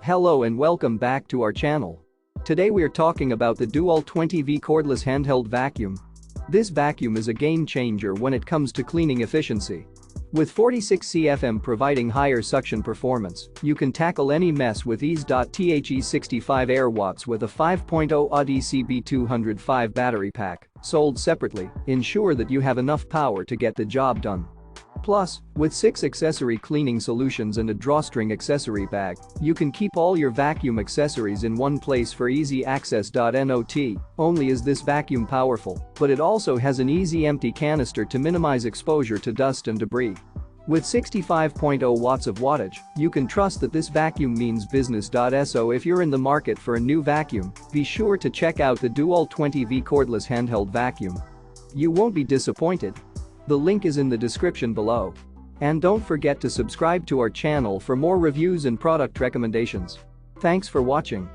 Hello and welcome back to our channel. Today we are talking about the DEWALT 20V cordless handheld vacuum. This vacuum is a game changer when it comes to cleaning efficiency. With 46 CFM providing higher suction performance, you can tackle any mess with ease. The 65 airwatts with a 5.0 DCV501HB battery pack, sold separately, ensure that you have enough power to get the job done. Plus, with 6 accessory cleaning solutions and a drawstring accessory bag, you can keep all your vacuum accessories in one place for easy access. Not only is this vacuum powerful, but it also has an easy empty canister to minimize exposure to dust and debris. With 65.0 watts of wattage, you can trust that this vacuum means business. So if you're in the market for a new vacuum, be sure to check out the DEWALT 20V cordless handheld vacuum. You won't be disappointed. The link is in the description below. And don't forget to subscribe to our channel for more reviews and product recommendations. Thanks for watching.